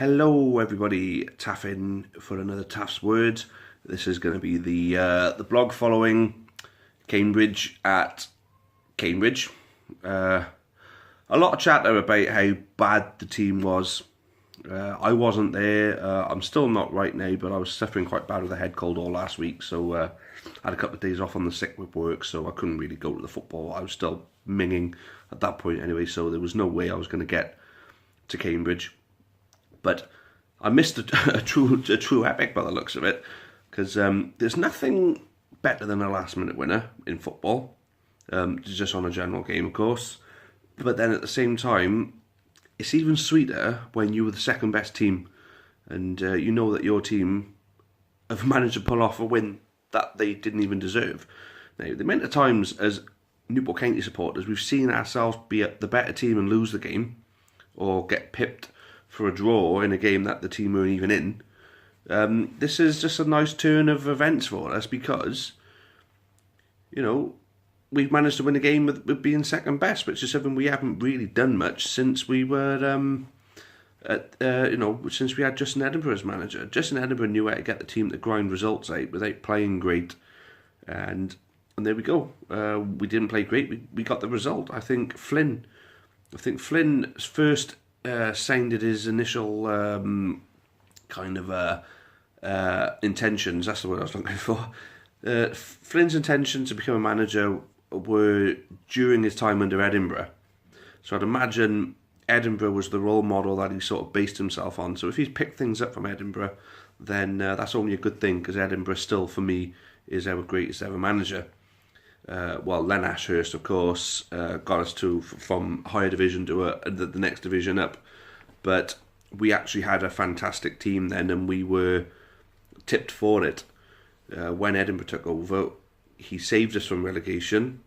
Hello everybody, Taff in for another Taff's Words. This is going to be the blog following Cambridge at Cambridge. A lot of chatter about how bad the team was. I wasn't there. I'm still not right now, but I was suffering quite bad with a head cold all last week, so I had a couple of days off on the sick with work, so I couldn't really go to the football. I was still minging at that point anyway, so there was no way I was going to get to Cambridge. But I missed a true epic by the looks of it, because there's nothing better than a last-minute winner in football, just on a general game, of course. But then at the same time, it's even sweeter when you were the second-best team, and you know that your team have managed to pull off a win that they didn't even deserve. Now, the amount of times as Newport County supporters, we've seen ourselves be the better team and lose the game, or get pipped for a draw in a game that the team weren't even in. This is just a nice turn of events for us because, you know, we've managed to win a game with being second best, which is something we haven't really done much since we were, since we had Justin Edinburgh as manager. Justin Edinburgh knew how to get the team to grind results out without playing great, and there we go. We didn't play great. We got the result. I think Flynn first sounded his initial intentions. That's the word I was looking for. Flynn's intentions to become a manager were during his time under Edinburgh. So I'd imagine Edinburgh was the role model that he sort of based himself on. So if he's picked things up from Edinburgh, then that's only a good thing, because Edinburgh still, for me, is our greatest ever manager. Len Ashurst, of course, got us from higher division to the next division up. But we actually had a fantastic team then, and we were tipped for it. When Edinburgh took over, he saved us from relegation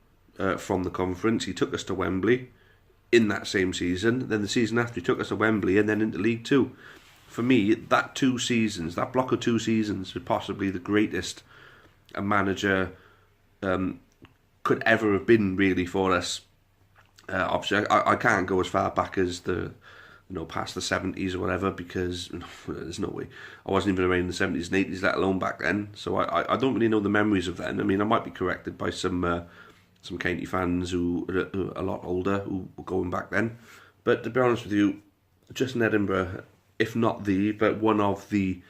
from the conference. He took us to Wembley in that same season. Then the season after, he took us to Wembley and then into League Two. For me, that block of 2 seasons was possibly the greatest a manager could ever have been, really, for us. Obviously, I can't go as far back as past the 70s or whatever, because there's no way. I wasn't even around in the 70s and 80s, let alone back then. So I don't really know the memories of then. I mean, I might be corrected by some county fans who are a lot older, who were going back then. But to be honest with you, Justin Edinburgh, if not but one of the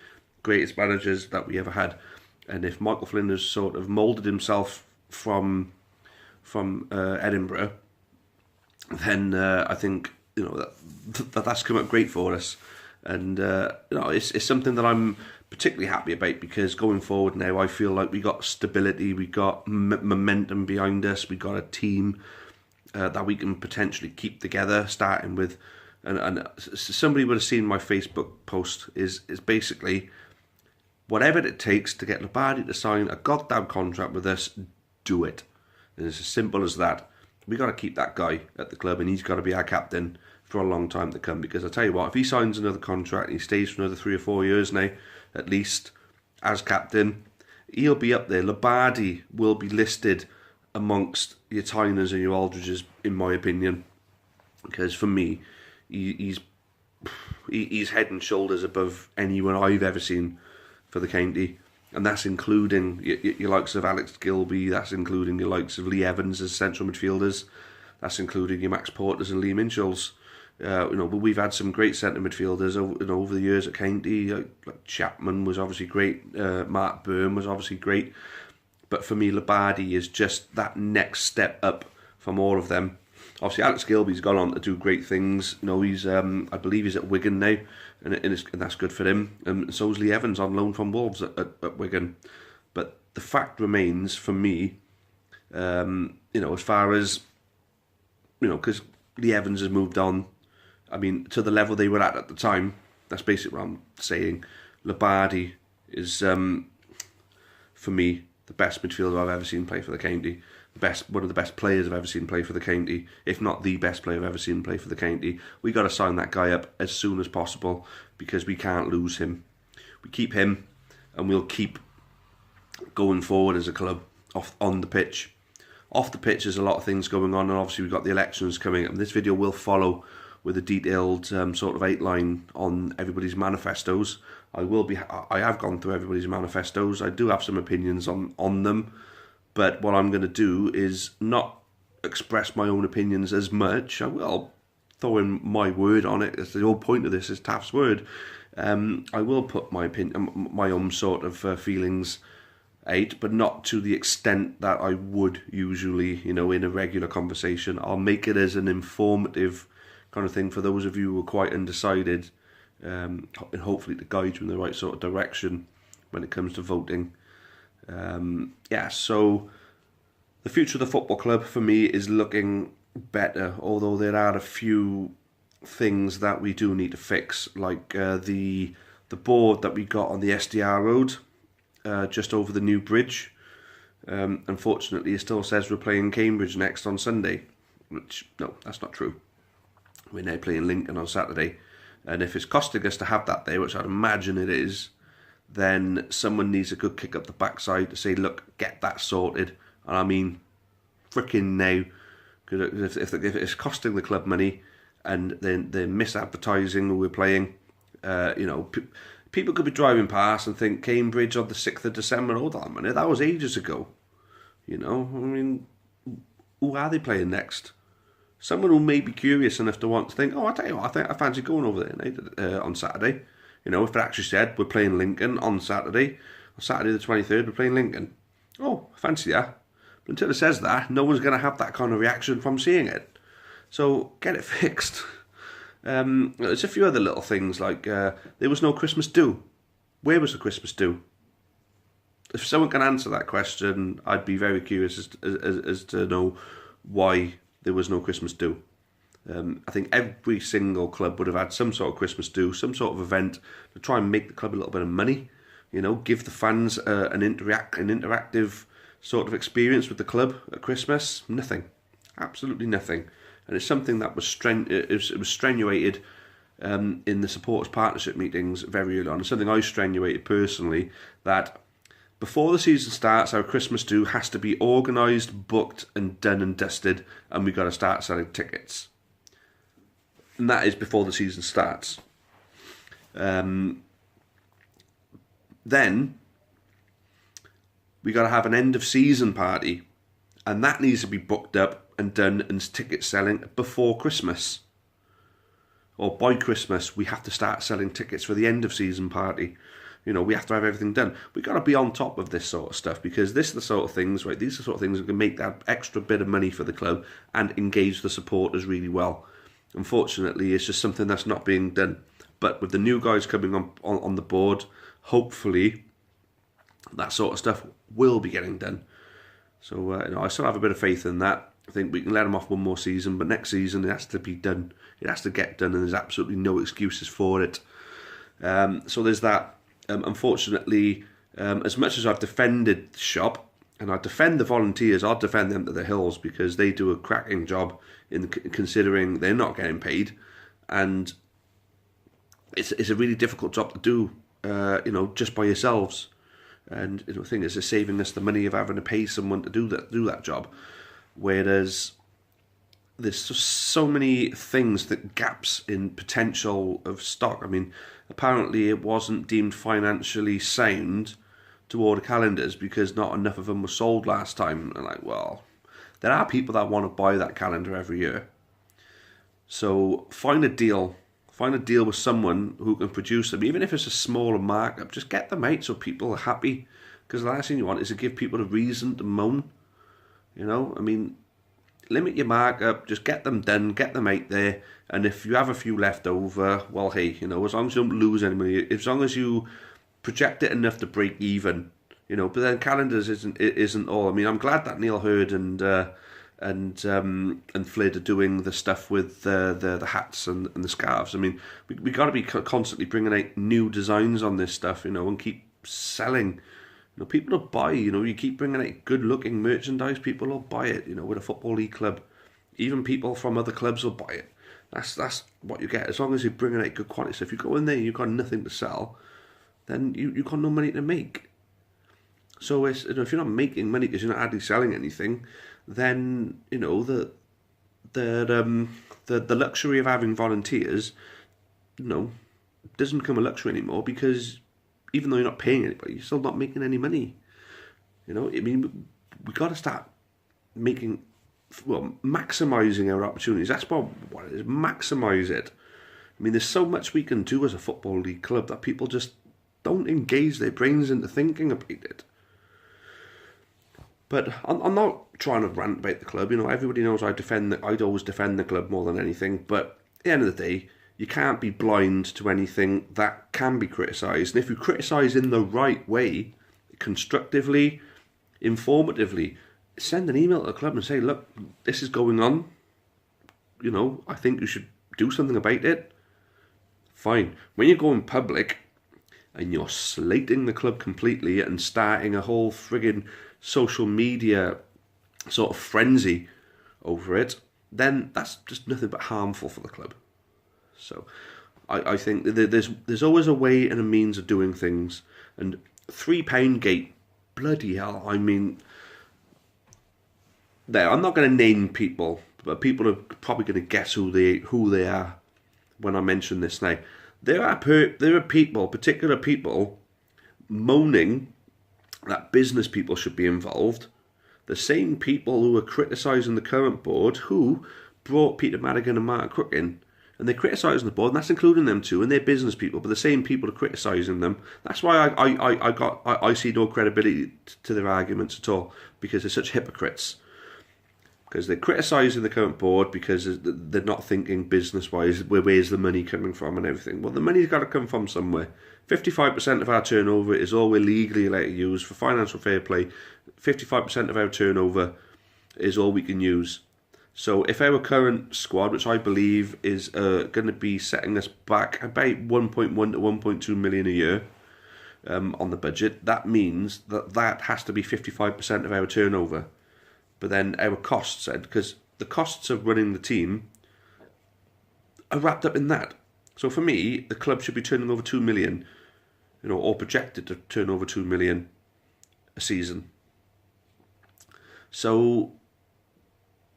greatest managers that we ever had. And if Michael Flynn has sort of moulded himself from Edinburgh, then I think that's come up great for us, and it's something that I'm particularly happy about, because going forward now, I feel like we got stability, we got momentum behind us, we got a team that we can potentially keep together, starting with, and somebody would have seen my Facebook post is basically, whatever it takes to get Lombardi to sign a goddamn contract with us, do it. And it's as simple as that. We got to keep that guy at the club, and he's got to be our captain for a long time to come. Because I tell you what, if he signs another contract and he stays for another 3 or 4 years now, at least, as captain, he'll be up there. Lombardi will be listed amongst your Tyners and your Aldridges, in my opinion. Because for me, he's head and shoulders above anyone I've ever seen for the county. And that's including your likes of Alex Gilby, that's including your likes of Lee Evans as central midfielders, that's including your Max Porters and Lee Minshells. But we've had some great centre midfielders over the years at county. Like Chapman was obviously great, Mark Byrne was obviously great. But for me, Lombardi is just that next step up from all of them. Obviously, Alex Gilby's gone on to do great things. He's I believe he's at Wigan now, and that's good for him. And so is Lee Evans on loan from Wolves at Wigan. But the fact remains, for me, as far as, because Lee Evans has moved on, I mean, to the level they were at the time, that's basically what I'm saying. Lombardi is, for me, the best midfielder I've ever seen play for the county. One of the best players I've ever seen play for the county, if not the best player I've ever seen play for the county. We got to sign that guy up as soon as possible, because we can't lose him. We keep him, and we'll keep going forward as a club on the pitch. Off the pitch, there's a lot of things going on, and obviously we've got the elections coming up. And this video will follow with a detailed sort of outline on everybody's manifestos. I have gone through everybody's manifestos. I do have some opinions on them, but what I'm going to do is not express my own opinions as much. I will throw in my word on it. That's the whole point of this, is Taff's word. I will put my opinion, my own sort of feelings out, but not to the extent that I would usually, in a regular conversation. I'll make it as an informative kind of thing for those of you who are quite undecided, and hopefully to guide you in the right sort of direction when it comes to voting. So the future of the football club for me is looking better, although there are a few things that we do need to fix, like the board that we got on the SDR road, just over the new bridge. Unfortunately, it still says we're playing Cambridge next on Sunday, which, no, that's not true. We're now playing Lincoln on Saturday, and if it's costing us to have that there, which I'd imagine it is, then someone needs a good kick up the backside to say, look, get that sorted. And I mean, fricking now, because if it's costing the club money and then they're misadvertising who we're playing, people could be driving past and think Cambridge on the 6th of December, hold on a minute, that was ages ago. I mean, who are they playing next? Someone who may be curious enough to want to think, I tell you what, I fancy going over there on Saturday. If it actually said we're playing Lincoln on Saturday the 23rd, we're playing Lincoln. Oh, fancy that. But until it says that, no one's going to have that kind of reaction from seeing it. So get it fixed. There's a few other little things, like there was no Christmas do. Where was the Christmas do? If someone can answer that question, I'd be very curious as to know why there was no Christmas do. I think every single club would have had some sort of Christmas do, some sort of event to try and make the club a little bit of money. Give the fans an interactive sort of experience with the club at Christmas. Nothing, absolutely nothing. And it's something that was strenuated in the supporters partnership meetings very early on. It's something I strenuated personally, that before the season starts, our Christmas do has to be organised, booked and done and dusted, and we've got to start selling tickets. And that is before the season starts. Then we got to have an end of season party, and that needs to be booked up and done and ticket selling before Christmas. Or by Christmas, we have to start selling tickets for the end of season party. We have to have everything done. We've got to be on top of this sort of stuff, because this is the sort of things, right? These are the sort of things that can make that extra bit of money for the club and engage the supporters really well. Unfortunately, it's just something that's not being done. But with the new guys coming on the board, hopefully that sort of stuff will be getting done. So I still have a bit of faith in that. I think we can let them off one more season, but next season it has to be done. It has to get done, and there's absolutely no excuses for it. So there's that. Unfortunately, as much as I've defended the shop, and I defend the volunteers, I'll defend them to the hills, because they do a cracking job in considering they're not getting paid, and it's a really difficult job to do, just by yourselves. And the thing is, it's saving us the money of having to pay someone to do that job. Whereas there's just so many things, that gaps in potential of stock. I mean, apparently it wasn't deemed financially sound to order calendars because not enough of them were sold last time. And well, there are people that want to buy that calendar every year. So find a deal with someone who can produce them, even if it's a smaller markup. Just get them out so people are happy, because the last thing you want is to give people a reason to moan. Limit your markup, just get them done, get them out there, and if you have a few left over, well, hey, as long as you don't lose any money, as long as you project it enough to break even, but then calendars isn't all. I mean, I'm glad that Neil Hurd and Flid are doing the stuff with the hats and the scarves. I mean, we got to be constantly bringing out new designs on this stuff, and keep selling. People will buy. You keep bringing out good-looking merchandise, people will buy it. With a Football League club, even people from other clubs will buy it. That's what you get, as long as you're bringing out good quality. So if you go in there and you've got nothing to sell, then you've got no money to make. So it's, if you're not making money because you're not actually selling anything, then the that the luxury of having volunteers, doesn't become a luxury anymore, because even though you're not paying anybody, you're still not making any money. I mean, we got to start maximising our opportunities. That's what it is. Maximise it. I mean, there's so much we can do as a football league club that people just don't engage their brains into thinking about it. But I'm not trying to rant about the club. Everybody knows I'd always defend the club more than anything. But at the end of the day, you can't be blind to anything that can be criticised. And if you criticise in the right way, constructively, informatively, send an email to the club and say, look, this is going on. I think you should do something about it. Fine. When you go in public and you're slating the club completely and starting a whole friggin' social media sort of frenzy over it, then that's just nothing but harmful for the club. So I think there's always a way and a means of doing things. And £3 gate, bloody hell, I mean, I'm not going to name people, but people are probably going to guess who they are when I mention this now. There are people, particular people, moaning that business people should be involved. The same people who are criticising the current board, who brought Peter Madigan and Martin Crook in, and they're criticising the board, and that's including them too, and they're business people, but the same people are criticising them. That's why I see no credibility to their arguments at all, because they're such hypocrites. Because they're criticising the current board because they're not thinking business-wise, where's the money coming from and everything. Well, the money's got to come from somewhere. 55% of our turnover is all we're legally allowed to use for financial fair play. 55% of our turnover is all we can use. So if our current squad, which I believe is going to be setting us back about 1.1 to 1.2 million a year on the budget, that means that has to be 55% of our turnover. But then our costs, because the costs of running the team are wrapped up in that. So for me, the club should be turning over 2 million, or projected to turn over 2 million a season. So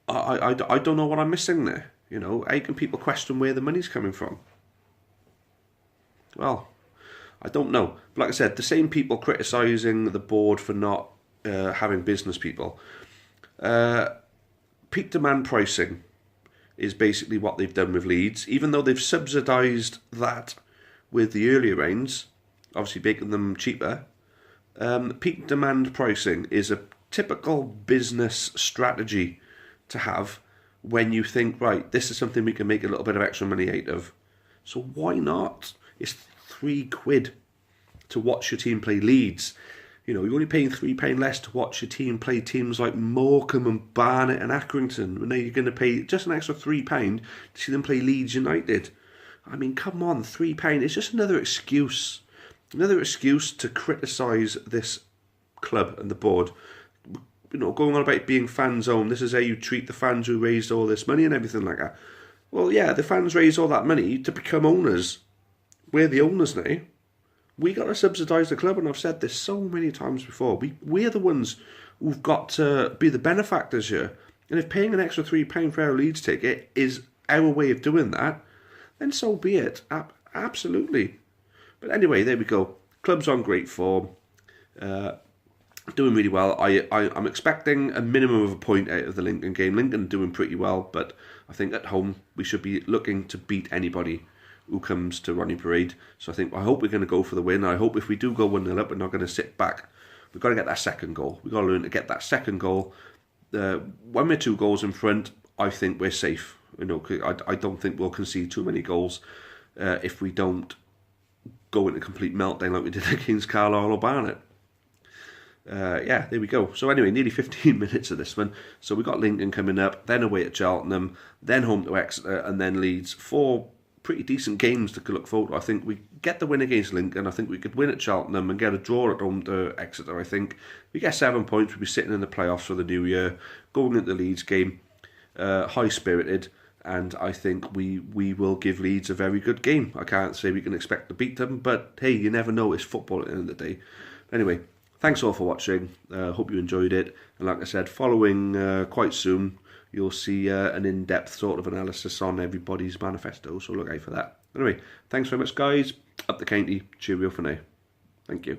I don't know what I'm missing there. How can people question where the money's coming from? Well, I don't know. But like I said, the same people criticising the board for not having business people. Peak demand pricing is basically what they've done with Leeds, even though they've subsidised that with the earlier rounds, obviously making them cheaper. Peak demand pricing is a typical business strategy to have when you think, right, this is something we can make a little bit of extra money out of. So why not? It's £3 to watch your team play Leeds. You're only paying £3 less to watch your team play teams like Morecambe and Barnet and Accrington. And now you're going to pay just an extra £3 to see them play Leeds United. I mean, come on, £3. It's just another excuse. Another excuse to criticise this club and the board. Going on about being fan zone. This is how you treat the fans who raised all this money and everything like that. Well, yeah, the fans raised all that money to become owners. We're the owners now. We got to subsidise the club, and I've said this so many times before. We're the ones who've got to be the benefactors here. And if paying an extra £3 for our Leeds ticket is our way of doing that, then so be it. Absolutely. But anyway, there we go. Club's on great form. Doing really well. I'm expecting a minimum of a point out of the Lincoln game. Lincoln doing pretty well, but I think at home we should be looking to beat anybody who comes to Ronnie Parade. So I hope we're going to go for the win. I hope if we do go 1-0 up, we're not going to sit back. We've got to get that second goal. We've got to learn to get that second goal. When we're 2 goals in front, I think we're safe. I don't think we'll concede too many goals if we don't go into complete meltdown like we did against Carlisle or Barnet. There we go. So anyway, nearly 15 minutes of this one. So we've got Lincoln coming up, then away at Cheltenham, then home to Exeter, and then Leeds. 4 pretty decent games to look forward to. I think we get the win against Lincoln. I think we could win at Cheltenham and get a draw at home to Exeter. I think we get 7 points. We'll be sitting in the playoffs for the new year, going into the Leeds game, high-spirited, and I think we will give Leeds a very good game. I can't say we can expect to beat them, but hey, you never know. It's football at the end of the day. Anyway, thanks all for watching. Hope you enjoyed it. And like I said, following quite soon, you'll see an in-depth sort of analysis on everybody's manifesto, so look out for that. Anyway, thanks very much, guys. Up the county. Cheerio for now. Thank you.